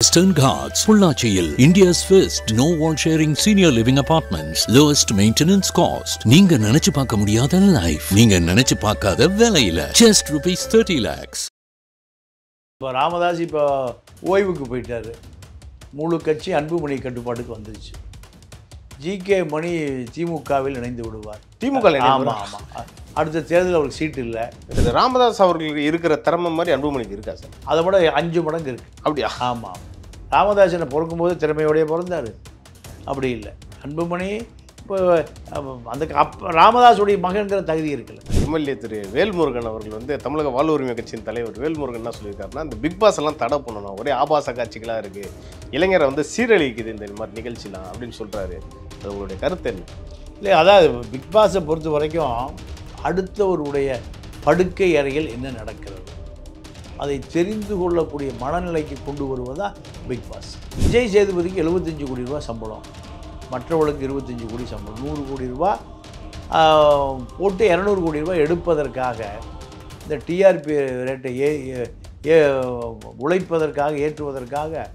Western Ghats, Pullachiyil, India's first no wall sharing senior living apartments, lowest maintenance cost. நீங்க நினைச்சு பார்க்க முடியாத life, நீங்க நினைச்சு பார்க்காத விலையில just ₹30 lakhs. இப்போ ராமதாஸ் இப்போ ஓய்வுக்கு போயிட்டாரு. முழு கட்சி அன்புமணி கட்டுப்பாட்டுக்கு வந்துருச்சு. ஜிகே மணி திமுகவில் இணைந்து விடுவார். திமுக ஆமாம் ஆமாம். அடுத்த தேர்தலில் அவருக்கு சீட்டு இல்லை. ராமதாஸ் அவர்களுக்கு இருக்கிற திறமை மாதிரி அன்புமணிக்கு இருக்கா சார்? அதை விட 5 மடங்கு இருக்குது. அப்படியா? ஆமாம். ராமதாசனை பிறக்கும்போது திறமையோடையே பிறந்தார். அப்படி இல்லை. அன்புமணி இப்போ அந்த ராமதாஸுடைய மகன்கிற தகுதி இருக்குல்ல. எம்எல்ஏ திரு வேல்முருகன் அவர்கள் வந்து தமிழக வாழ்வுரிமை கட்சியின் தலைவர் வேல்முருகன் என்ன சொல்லியிருக்காருன்னா, இந்த பிக் பாஸ் எல்லாம் தடை பண்ணணும், ஒரே ஆபாச காட்சிகளாக இருக்குது, இளைஞரை வந்து சீரழிக்குது இந்த மாதிரி நிகழ்ச்சிலாம் அப்படின்னு சொல்கிறாரு. அது உங்களுடைய கருத்து என்ன? இல்லை, அதாவது பிக் பாஸை பொறுத்த வரைக்கும் அடுத்தவருடைய படுக்கை அறையில் என்ன நடக்கிறது அதை தெரிந்து கொள்ளக்கூடிய மனநிலைக்கு கொண்டு வருவதா பிக் பாஸ். விஜய் சேதுபதிக்கு 75 கோடி ரூபா சம்பளம், மற்றவர்களுக்கு 25 கோடி சம்பளம், 100 கோடி ரூபா போட்டு 200 கோடி ரூபா எடுப்பதற்காக இந்த டிஆர்பி ரேட்டை உழைப்பதற்காக ஏற்றுவதற்காக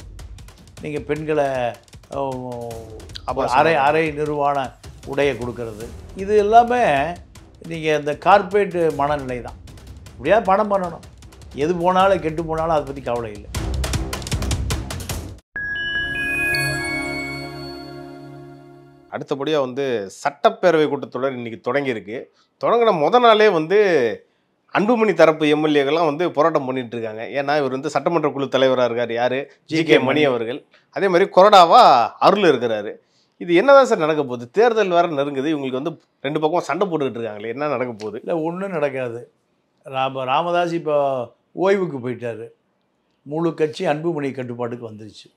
நீங்கள் பெண்களை அரை நிர்வாண உடையை கொடுக்கறது, இது எல்லாமே நீங்கள் இந்த கார்ப்பரேட் மனநிலை தான். இப்படியா பணம் பண்ணணும், எது போனாலும் கெட்டு போனாலும் அதை பற்றி கவலை இல்லை. அடுத்தபடியாக வந்து சட்டப்பேரவை கூட்டத்தொடர் இன்றைக்கி தொடங்கியிருக்கு. தொடங்கின நாளே வந்து அன்புமணி தரப்பு எம்எல்ஏக்கெல்லாம் வந்து போராட்டம் பண்ணிட்டு இருக்காங்க. ஏன்னா இவர் வந்து சட்டமன்ற குழு தலைவராக இருக்கார், யார், ஜிகே மணி அவர்கள். அதே மாதிரி கொறடாவா அருள் இருக்கிறாரு. இது என்னதான் சார் நடக்க போகுது? தேர்தல் வேறு நெருங்குது, இவங்களுக்கு வந்து 2 பக்கம் சண்டை போட்டுக்கிட்டு இருக்காங்களே, என்ன நடக்க போகுது? இல்லை, ஒன்றும் நடக்காது. ராமதாஸ் இப்போ ஓய்வுக்கு போயிட்டார். முழு கட்சி அன்புமணி கட்டுப்பாட்டுக்கு வந்துருச்சு.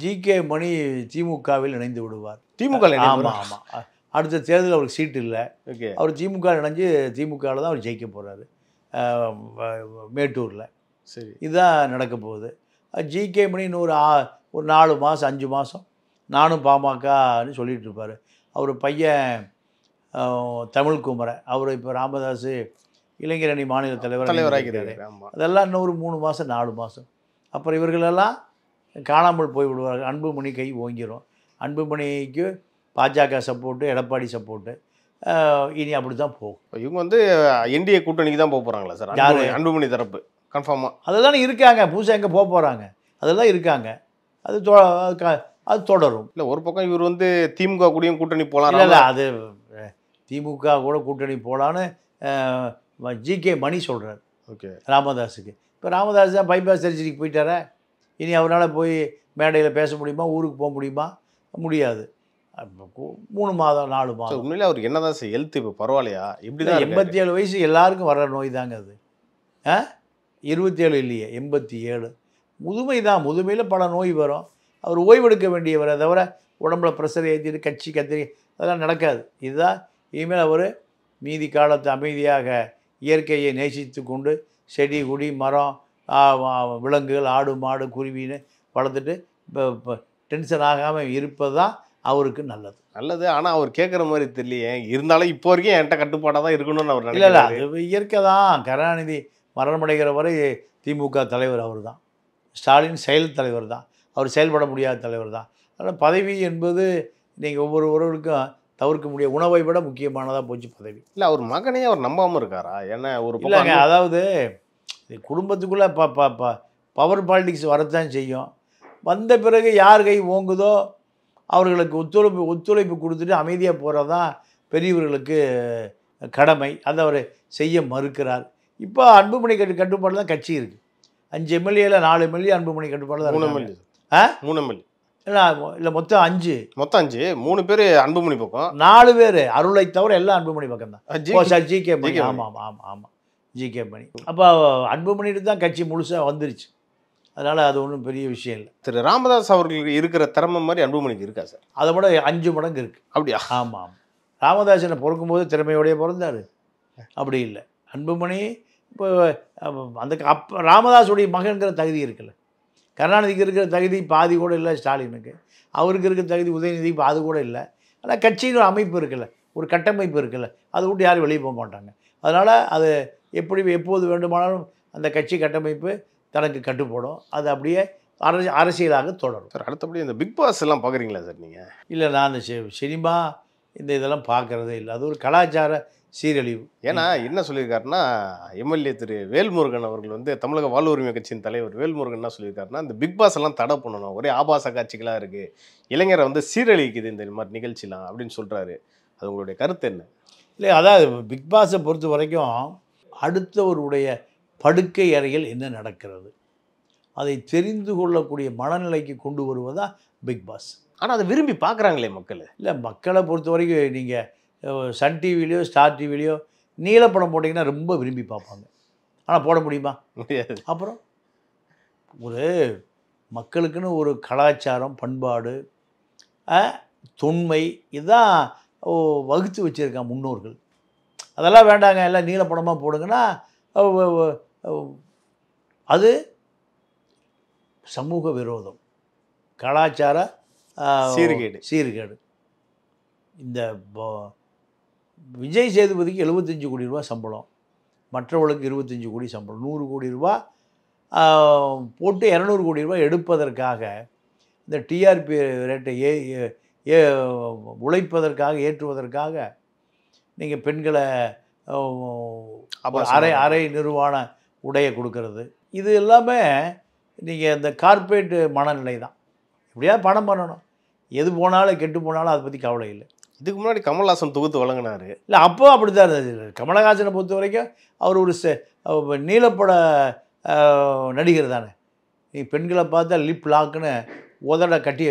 ஜிகே மணி திமுகவில் இணைந்து விடுவார். திமுக? ஆமாம் ஆமாம். அடுத்த தேர்தலில் அவருக்கு சீட்டு இல்லை. ஓகே. அவர் திமுக இணைஞ்சு திமுகவில் தான் அவர் ஜெயிக்க போகிறாரு, மேட்டூரில். சரி, இதுதான் நடக்க போகுது. ஜிகே மணி இன்னும் ஒரு 4 மாதம் 5 மாதம் நானும் பாமகன்னு சொல்லிகிட்டு இருப்பார். அவர் பையன் தமிழ்குமரன், அவர் இப்போ ராமதாஸ் இளைஞரணி மாநில தலைவராகிறாரு. அதெல்லாம் இன்னும் ஒரு 3 மாதம் 4 மாதம் அப்புறம் இவர்களெல்லாம் காணாமல் போய் விடுவார்கள். அன்புமணி கை ஓங்கிரும். அன்புமணிக்கு பாஜக சப்போர்ட்டு, எடப்பாடி சப்போர்ட்டு, இனி அப்படி தான் போகும். இவங்க வந்து என்டிஏ கூட்டணிக்கு தான் போக போகிறாங்களா சார்? யார்? அன்புமணி தரப்பு கன்ஃபார்மாக அதெல்லாம் இருக்காங்க. புதுசாக எங்கே போக போகிறாங்க? அதெல்லாம் இருக்காங்க. அது தொடரும். இல்லை, ஒரு பக்கம் இவர் வந்து திமுக கூடயும் கூட்டணி போகலாம். இல்லை, அது திமுக கூட கூட்டணி போகலான்னு ஜிகே மணி சொல்கிறார். ஓகே. ராமதாஸுக்கு இப்போ ராமதாஸ் தான் பைபாஸ் சர்ஜரிக்கு போயிட்டாரா? இனி அவரால் போய் மேடையில் பேச முடியுமா? ஊருக்கு போக முடியுமா? முடியாது. 3 மாதம் 4 மாதம். உண்மையிலே அவருக்கு என்னதான் சார் ஹெல்த் இப்போ பரவாயில்லையா? இப்படி தான் 87 வயசு எல்லாருக்கும் வர்ற நோய் தாங்க அது. 27 இல்லையே, 87. முதுமை தான். முதுமையில் பல நோய் வரும். அவர் ஓய்வெடுக்க வேண்டியவரை தவிர உடம்புல ப்ரெஷர் ஏற்றிட்டு கட்சி கத்திரி அதெல்லாம் நடக்காது. இதுதான் இனிமேல் அவர் மீதி காலத்தை அமைதியாக இயற்கையை நேசித்து கொண்டு செடி கொடி மரம் விலங்குகள் ஆடு மாடு குருவின்னு வளர்த்துட்டு இப்போ டென்ஷன் ஆகாமல் இருப்பது தான் அவருக்கு நல்லது. ஆனால் அவர் கேட்குற மாதிரி தெரியலையே. இருந்தாலும் இப்போ வரைக்கும் என்கிட்ட கட்டுப்பாடாக தான் இருக்கணும்னு அவர் இல்லை. அது இயற்கை தான். கருணாநிதி மரணமடைகிற வரை திமுக தலைவர் அவர் தான். ஸ்டாலின் செயல் தலைவர் தான். அவர் செயல்பட முடியாத தலைவர் தான். அதனால் பதவி என்பது நீங்கள் ஒவ்வொருவருக்கும் தவிர்க்க முடிய உணவை விட முக்கியமானதாக போச்சு பதவி. இல்லை, அவர் மகனையே அவர் நம்பாமல் இருக்காரா? ஏன்னா ஒரு இல்லைங்க, அதாவது குடும்பத்துக்குள்ளே பவர் பாலிடிக்ஸ் வரத்தான் செய்யும். வந்த பிறகு யார் கை ஓங்குதோ அவர்களுக்கு ஒத்துழைப்பு கொடுத்துட்டு அமைதியாக போகிறது தான் பெரியவர்களுக்கு கடமை. அதை அவர் செய்ய மறுக்கிறார். இப்போ அன்புமணி கட்டுப்பாடு தான் கட்சி இருக்குது. 5 எம்எல்ஏல 4 எம்எல்ஏ அன்புமணி கட்டுப்பாடு தான். 3 எம்எல்ஏ. 3 எம்எல்ஏ இல்லை, மொத்தம் 5. மொத்தம் 5. 3 பேர் அன்புமணி பக்கம், 4 பேர் அருளை தவிர எல்லாம் அன்புமணி பக்கம் தான். ஜிகே மணி. ஆமாம் ஆமாம் ஆமாம், ஜிகே மணி. அப்போ அன்புமணிட்டு தான் கட்சி முழுசாக வந்துருச்சு. அதனால் அது ஒன்றும் பெரிய விஷயம் இல்லை. திரு ராமதாஸ் அவர்களுக்கு இருக்கிற திறமை மாதிரி அன்புமணிக்கு இருக்கா சார்? அதை விட 5 மடங்கு இருக்குது. அப்படியா? ஆமாம் ஆமாம். ராமதாசனை பிறக்கும்போது திறமையோடையே பிறந்தார். அப்படி இல்லை. அன்புமணி இப்போ அந்த ராமதாஸுடைய மகன்கிற தகுதி இருக்குல்ல. கருணாநிதிக்கு இருக்கிற தகுதி பாதி கூட இல்லை ஸ்டாலினுக்கு. அவருக்கு இருக்கிற தகுதி உதயநிதிக்கு பாதி கூட இல்லை. ஆனால் கட்சியின் ஒரு அமைப்பு இருக்குல்ல, ஒரு கட்டமைப்பு இருக்குல்ல, அதை விட்டு யாரும் வெளியே போக மாட்டாங்க. அதனால் அது எப்போது வேண்டுமானாலும் அந்த கட்சி கட்டமைப்பு தனக்கு கட்டுப்படும். அது அப்படியே அரசியலாக தொடரும். சார் அடுத்தபடி இந்த பிக் பாஸ் எல்லாம் பார்க்குறீங்களா சார் நீங்கள்? இல்லை, நான் அந்த சினிமா இந்த இதெல்லாம் பார்க்குறதே இல்லை. அது ஒரு கலாச்சார சீரழிவு. ஏன்னா என்ன சொல்லியிருக்காருன்னா, எம்எல்ஏ திரு வேல்முருகன் அவர்கள் வந்து தமிழக வாழ்வுரிமை கட்சியின் தலைவர் வேல்முருகன் என்ன சொல்லியிருக்காருன்னா, இந்த பிக் பாஸ் எல்லாம் தடை பண்ணணும், ஒரே ஆபாச காட்சிகளாக இருக்குது, இளைஞரை வந்து சீரழிக்குது இந்த மாதிரி நிகழ்ச்சிலாம் அப்படின்னு சொல்கிறாரு. அது உங்களுடைய கருத்து என்ன? இல்லை, அதாவது பிக் பாஸை பொறுத்த வரைக்கும் அடுத்தவருடைய படுக்கை அறையில் என்ன நடக்கிறது அதை தெரிந்து கொள்ளக்கூடிய மனநிலைக்கு கொண்டு வருவதா பிக் பாஸ். ஆனால் அதை விரும்பி பார்க்குறாங்களே மக்கள். இல்லை, மக்களை பொறுத்த வரைக்கும் நீங்கள் சன் டிவிலையோ ஸ்டார் டிவிலையோ நீலப்படம் போட்டிங்கன்னா ரொம்ப விரும்பி பார்ப்பாங்க. ஆனால் போட முடியுமா? முடியாது. அப்புறம் ஒரு மக்களுக்குன்னு ஒரு கலாச்சாரம், பண்பாடு, தொன்மை இதுதான் வகுத்து வச்சுருக்கான் முன்னோர்கள். அதெல்லாம் வேண்டாங்க, எல்லாம் நீலப்படமாக போடுங்கன்னா அது சமூக விரோதம், கலாச்சார சீர்கேடு. இந்த விஜய் சேதுபதிக்கு 75 கோடி ரூபா சம்பளம், மற்றவர்களுக்கு 25 கோடி சம்பளம், 100 கோடி ரூபா போட்டு 200 கோடி ரூபா எடுப்பதற்காக இந்த டிஆர்பி ரேட்டை உழைப்பதற்காக ஏற்றுவதற்காக நீங்கள் பெண்களை அரை நிர்வாண உடைய கொடுக்கறது, இது எல்லாமே நீங்கள் இந்த கார்ப்பரேட் மனநிலை தான். எப்படியாவது பணம் பண்ணணும், எது போனாலும் கெட்டு போனாலும் அதை பற்றி கவலை இல்லை. இதுக்கு முன்னாடி கமல்ஹாசன் தொகுத்து வழங்கினார். இல்லை, அப்போ அப்படி தான் இருந்தது. கமலஹாசனை பொறுத்த வரைக்கும் அவர் ஒரு நீலப்பட நடிகர் தானே. நீ பெண்களை பார்த்தா லிப் லாக்குன்னு உதட கட்டி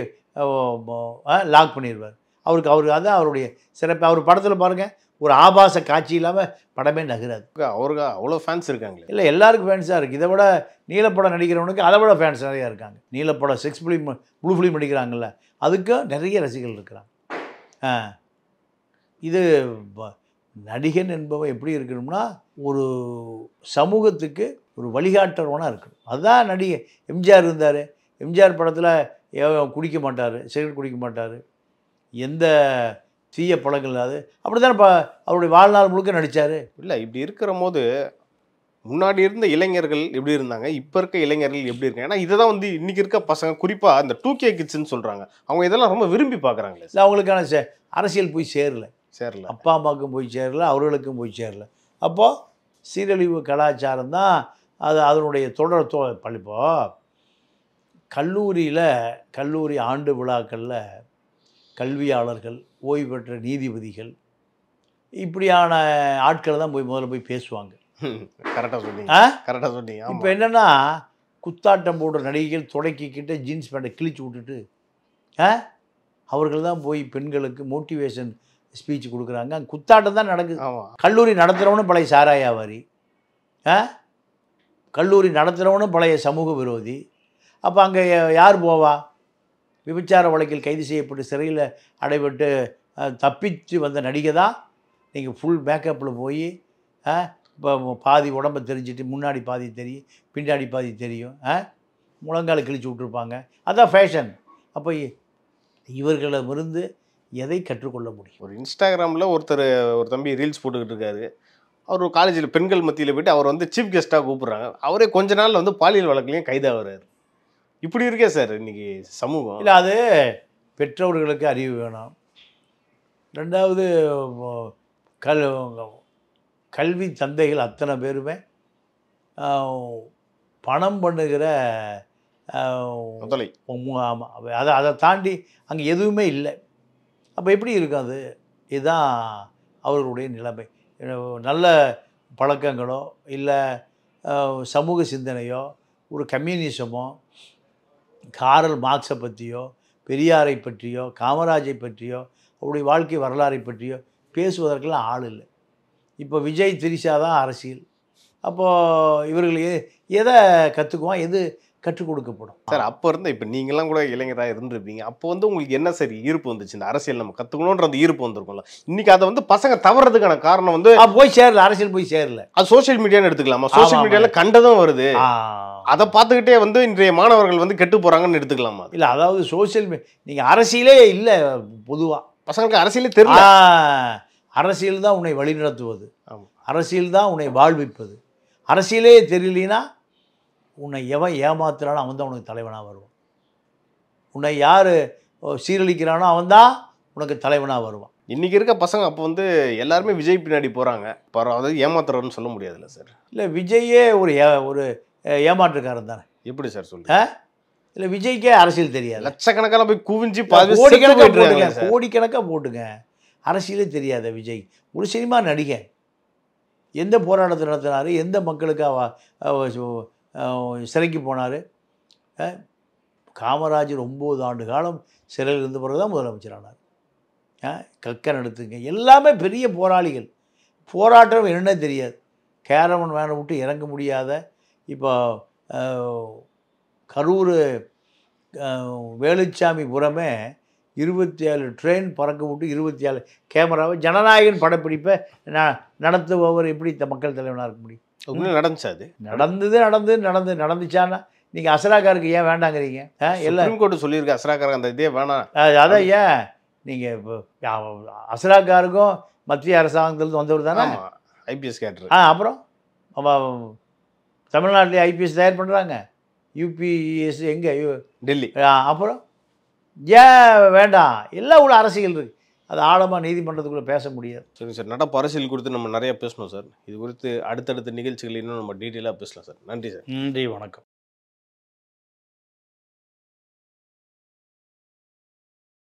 லாக் பண்ணிடுவார். அவருக்கு அதான் அவருடைய சிறப்பு. அவர் படத்தில் பாருங்கள், ஒரு ஆபாச காட்சி இல்லாமல் படமே நகராது. அவருக்கு அவ்வளோ ஃபேன்ஸ் இருக்காங்களே. இல்லை, எல்லாருக்கும் ஃபேன்ஸாக இருக்குது. இதை விட நீலப்படம் நடிக்கிறவனுக்கு அதை விட ஃபேன்ஸ் நிறையா இருக்காங்க. நீலப்படம் 6 ஃபிலிம் ப்ளூ ஃபிலிம் நடிக்கிறாங்கல்ல, அதுக்கும் நிறைய ரசிகர்கள் இருக்கிறாங்க. இது நடிகன் என்பவன் எப்படி இருக்கணும்னா ஒரு சமூகத்துக்கு ஒரு வழிகாட்டுறவனாக இருக்கணும். அதுதான் நடிகை. எம்ஜிஆர் இருந்தார். எம்ஜிஆர் படத்தில் குடிக்க மாட்டார், சிகரெட் குடிக்க மாட்டார், எந்த தீய பழங்கள் இல்லாது அப்படி தானே அவருடைய வாழ்நாள் முழுக்க நடித்தார். இல்லை, இப்படி இருக்கிற போது முன்னாடி இருந்த இளைஞர்கள் எப்படி இருந்தாங்க, இப்போ இருக்க இளைஞர்கள் எப்படி இருக்காங்க? ஏன்னா இதை தான் வந்து இன்றைக்கி இருக்க பசங்க, குறிப்பாக இந்த 2K கிட்ஸ்ன்னு சொல்கிறாங்க, அவங்க இதெல்லாம் ரொம்ப விரும்பி பார்க்குறாங்களே. இல்லை, அவங்களுக்கான அரசியல் போய் சேரல, அப்பா அம்மாவுக்கும் போய் சேரல, அவர்களுக்கும் போய் சேரல. அப்போது சீரழிவு கலாச்சாரம் தான் அது அதனுடைய தொடர். இப்போ கல்லூரி ஆண்டு விழாக்களில் கல்வியாளர்கள், ஓய்வு பெற்ற நீதிபதிகள், இப்படியான ஆட்களை தான் முதல்ல போய் பேசுவாங்க. கரெக்டாக சொன்னீங்க. இப்போ என்னென்னா குத்தாட்டம் போடுற நடிகைகள் தொடக்கிக்கிட்ட ஜீன்ஸ் பேண்ட்டை கிழிச்சு விட்டுட்டு அவர்கள் தான் போய் பெண்களுக்கு மோட்டிவேஷன் ஸ்பீச் கொடுக்குறாங்க. அங்கே குத்தாட்டம் தான் நடக்குது. கல்லூரி நடத்துகிறவனும் பழைய சாராயாவாரி, கல்லூரி நடத்துகிறவனும் பழைய சமூக விரோதி. அப்போ அங்கே யார் போவா? விபச்சார வழக்கில் கைது செய்யப்பட்டு சிறையில் அடைபட்டு தப்பிச்சு வந்த நடிகை தான் நீங்கள் ஃபுல் மேக்கப்பில் போய் இப்போ பாதி உடம்பை தெரிஞ்சிட்டு முன்னாடி பாதி தெரியும், பின்னாடி பாதி தெரியும், முழங்கால கிழிச்சு விட்ருப்பாங்க. அதுதான் ஃபேஷன். அப்போ இவர்களிடமிருந்து எதை கற்றுக்கொள்ள முடியும்? ஒரு இன்ஸ்டாகிராமில் ஒரு தம்பி ரீல்ஸ் போட்டுக்கிட்டு இருக்காரு. அவர் காலேஜில் பெண்கள் மத்தியில் போய்ட்டு அவர் வந்து சீஃப் கெஸ்ட்டாக கூப்பிட்றாங்க. அவரே கொஞ்ச நாள் வந்து பாலியல் வழக்குலையும் கைதாகிறார். இப்படி இருக்கே சார் இன்றைக்கி சமூகம். இல்லை, அது பெற்றோர்களுக்கு அறிவு வேணும். ரெண்டாவது கல்வி தந்தைகள் அத்தனை பேருமே பணம் பண்ணுகிற முதலை. ஆமாம், அதை தாண்டி அங்கே எதுவுமே இல்லை. அப்போ எப்படி இருக்கும் அது? இதுதான் அவர்களுடைய நிலைமை. நல்ல பழக்கங்களோ இல்லை சமூக சிந்தனையோ ஒரு கம்யூனிசமோ காரல் மார்க்ஸை பற்றியோ பெரியாரை பற்றியோ காமராஜை பற்றியோ அவருடைய வாழ்க்கை வரலாறை பற்றியோ பேசுவதற்கெல்லாம் ஆள் இல்லை. இப்போ விஜய் திரிஷா தான் அரசியல். அப்போது இவர்கள் எதை கற்றுக்குவான், எது கற்றுக் கொடுக்கப்படும்? சார் அப்போ இருந்தால் இப்போ நீங்களாம் கூட இளைஞராக இருந்திருப்பீங்க. அப்போ வந்து உங்களுக்கு என்ன சரி ஈர்ப்பு வந்துச்சு? இந்த அரசியல் நம்ம கற்றுக்கணுன்ற அந்த ஈர்ப்பு வந்திருக்கும்ல. இன்றைக்கி அதை வந்து பசங்க தவறதுக்கான காரணம் வந்து போய் சேரல, அரசியல் போய் சேரல. அது சோஷியல் மீடியான்னு எடுத்துக்கலாமா? சோஷியல் மீடியாவில் கண்டதும் வருது, அதை பார்த்துக்கிட்டே வந்து இன்றைய மாணவர்கள் வந்து கெட்டு போகிறாங்கன்னு எடுத்துக்கலாமா? இல்லை, அதாவது சோஷியல் நீங்கள் அரசியலே இல்லை. பொதுவாக பசங்களுக்கு அரசியலே தெரியல. அரசியல் தான் உன்னை வழிநடத்துவது, அரசியல் தான் உன்னை வாழ்விப்பது. அரசியலே தெரியலனா உன்னை எவன் ஏமாத்துறானோ அவன் தான் உனக்கு தலைவனாக வருவான். உன்னை யார் சீரழிக்கிறானோ அவன் தான் உனக்கு தலைவனாக வருவான். இன்னைக்கு இருக்க பசங்க அப்போ வந்து எல்லாருமே விஜய் பின்னாடி போகிறாங்க. அதாவது ஏமாத்துறோன்னு சொல்ல முடியாதுல்ல சார்? இல்லை, விஜயே ஒரு ஏமாற்றுக்காரன் தானே. எப்படி சார் சொல்லுங்க? இல்லை, விஜய்க்கே அரசியல் தெரியாது. லட்சக்கணக்கான போய் குவிஞ்சு கோடிக்கணக்காக போட்டுங்க, கோடிக்கணக்காக போட்டுங்க, அரசியலே தெரியாத விஜய் ஒரு சினிமா நடிகன். எந்த போராட்டத்தை நடத்தினார், எந்த மக்களுக்கு சிறைக்கு போனார். காமராஜர் 9 ஆண்டு காலம் சிறையில் இருந்த பிறகு தான் முதலமைச்சர் ஆனார். கக்கன் எடுத்துங்க, எல்லாமே பெரிய போராளிகள். போராட்டம் என்னன்னே தெரியாது. கேரவன் வேனை விட்டு இறங்க முடியாத, இப்போ கரூர் வேலுச்சாமிபுரமே 27 ட்ரெயின் பறக்க விட்டு 27 கேமராவை ஜனநாயகன் படப்பிடிப்பை நடத்துபவர் எப்படி மக்கள் தலைவனாக இருக்க முடியும்? நடந்துச்சு. அது நடந்துச்சான்னா நீங்கள் அசராக்காருக்கு ஏன் வேண்டாங்கிறீங்க? எல்லாம் கோர்ட்டு சொல்லியிருக்கு அசராக்காரங்க அந்த இதே வேணாம். அதான் ஏன் நீங்கள் இப்போ அசராக்காருக்கும் மத்திய அரசாங்கத்திலிருந்து வந்தவர் தானே ஐபிஎஸ் கேட்டர். அப்புறம் தமிழ்நாட்டிலே ஐபிஎஸ் தயார் பண்ணுறாங்க. யூபிஎஸ் எங்கே? டெல்லி. அப்புறம் ஏன் வேண்டாம்? எல்லாம் உள்ள அரசியல் இருக்குது. அது ஆழமாக நீதிமன்றத்துக்குள்ளே பேச முடியாது. சரிங்க சார், நடப்பு அரசியல் குறித்து நம்ம நிறைய பேசணும் சார். இது குறித்து அடுத்தடுத்த நிகழ்ச்சிகள் இன்னும் நம்ம டீட்டெயிலாக பேசலாம் சார். நன்றி சார். நன்றி, வணக்கம்.